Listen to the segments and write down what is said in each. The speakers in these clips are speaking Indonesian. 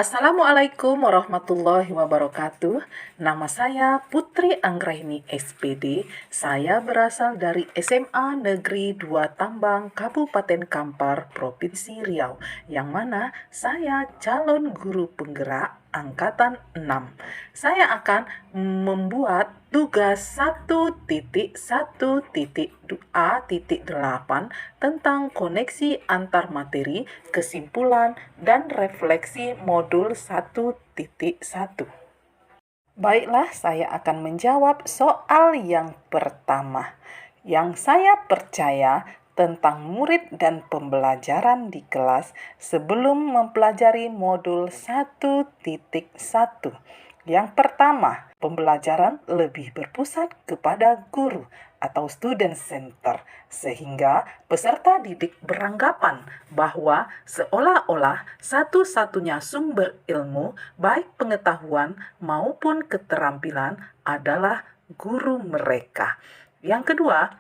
Assalamualaikum warahmatullahi wabarakatuh. Nama saya Putri Anggraini SPD. Saya berasal dari SMA Negeri 2 Tambang, Kabupaten Kampar, Provinsi Riau, yang mana saya calon guru penggerak angkatan 6. Saya akan membuat tugas 1.1.A.8 tentang koneksi antar materi, kesimpulan, dan refleksi modul 1.1. Baiklah, saya akan menjawab soal yang pertama. Yang saya percaya tentang murid dan pembelajaran di kelas sebelum mempelajari modul 1.1. Yang pertama, pembelajaran lebih berpusat kepada guru atau student center, sehingga peserta didik beranggapan bahwa seolah-olah satu-satunya sumber ilmu, baik pengetahuan maupun keterampilan, adalah guru mereka. Yang kedua,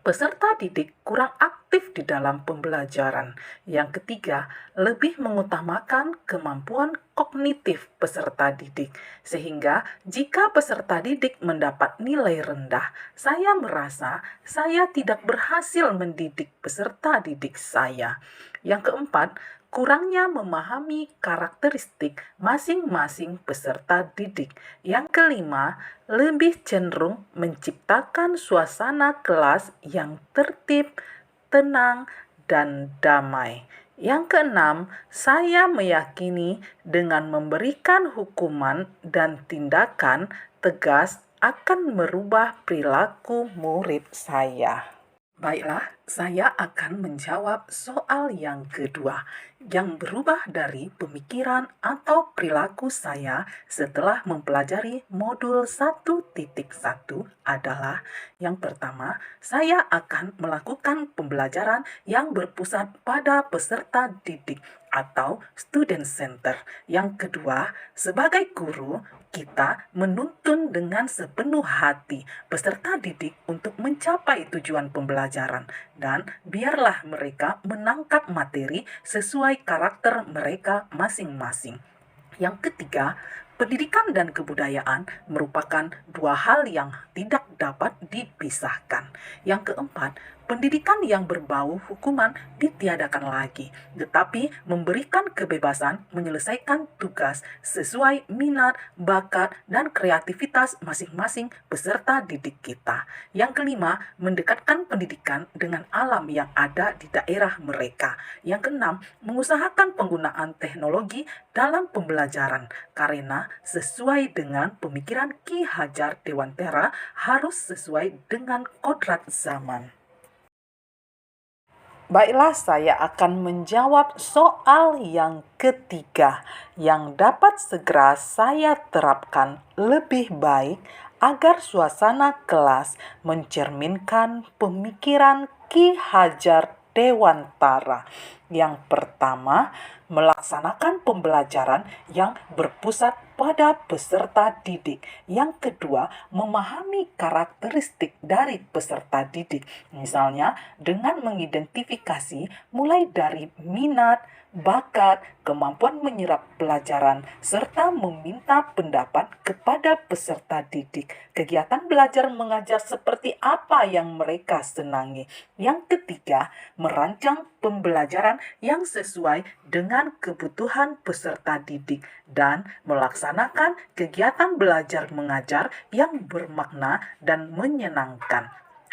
peserta didik kurang aktif di dalam pembelajaran. Yang ketiga, lebih mengutamakan kemampuan kognitif peserta didik. Sehingga jika peserta didik mendapat nilai rendah, saya merasa saya tidak berhasil mendidik peserta didik saya. Yang keempat, kurangnya memahami karakteristik masing-masing peserta didik. Yang kelima, lebih cenderung menciptakan suasana kelas yang tertib, tenang, dan damai. Yang keenam, saya meyakini dengan memberikan hukuman dan tindakan tegas akan merubah perilaku murid saya. Baiklah, saya akan menjawab soal yang kedua, yang berubah dari pemikiran atau perilaku saya setelah mempelajari modul 1.1 adalah: yang pertama, saya akan melakukan pembelajaran yang berpusat pada peserta didik atau student center. Yang kedua, sebagai guru, kita menuntun dengan sepenuh hati peserta didik untuk mencapai tujuan pembelajaran, dan biarlah mereka menangkap materi sesuai karakter mereka masing-masing. Yang ketiga, pendidikan dan kebudayaan merupakan dua hal yang tidak dapat dipisahkan. Yang keempat, pendidikan yang berbau hukuman ditiadakan lagi, tetapi memberikan kebebasan menyelesaikan tugas sesuai minat, bakat, dan kreativitas masing-masing peserta didik kita. Yang kelima, mendekatkan pendidikan dengan alam yang ada di daerah mereka. Yang keenam, mengusahakan penggunaan teknologi dalam pembelajaran, karena sesuai dengan pemikiran Ki Hajar Dewantara harus sesuai dengan kodrat zaman. Baiklah, saya akan menjawab soal yang ketiga, yang dapat segera saya terapkan lebih baik agar suasana kelas mencerminkan pemikiran Ki Hajar Dewantara. Yang pertama, melaksanakan pembelajaran yang berpusat pada peserta didik. Yang kedua, memahami karakteristik dari peserta didik. Misalnya, dengan mengidentifikasi mulai dari minat, bakat, kemampuan menyerap pelajaran, serta meminta pendapat kepada peserta didik. Kegiatan belajar mengajar seperti apa yang mereka senangi. Yang ketiga, merancang pembelajaran yang sesuai dengan kebutuhan peserta didik dan melaksanakan kegiatan belajar mengajar yang bermakna dan menyenangkan.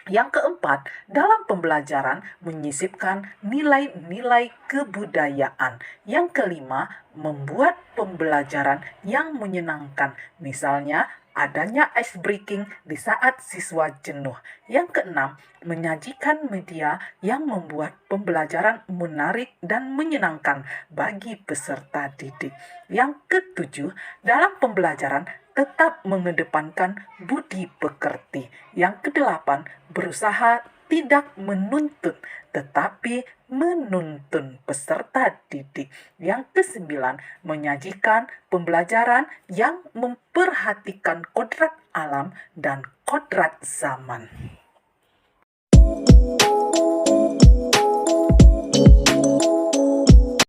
Yang keempat, dalam pembelajaran menyisipkan nilai-nilai kebudayaan. Yang kelima, membuat pembelajaran yang menyenangkan. Misalnya, adanya ice breaking di saat siswa jenuh. Yang keenam, menyajikan media yang membuat pembelajaran menarik dan menyenangkan bagi peserta didik. Yang ketujuh, dalam pembelajaran tetap mengedepankan budi pekerti. Yang kedelapan, berusaha tidak menuntut tetapi menuntun peserta didik. Yang kesembilan, menyajikan pembelajaran yang memperhatikan kodrat alam dan kodrat zaman.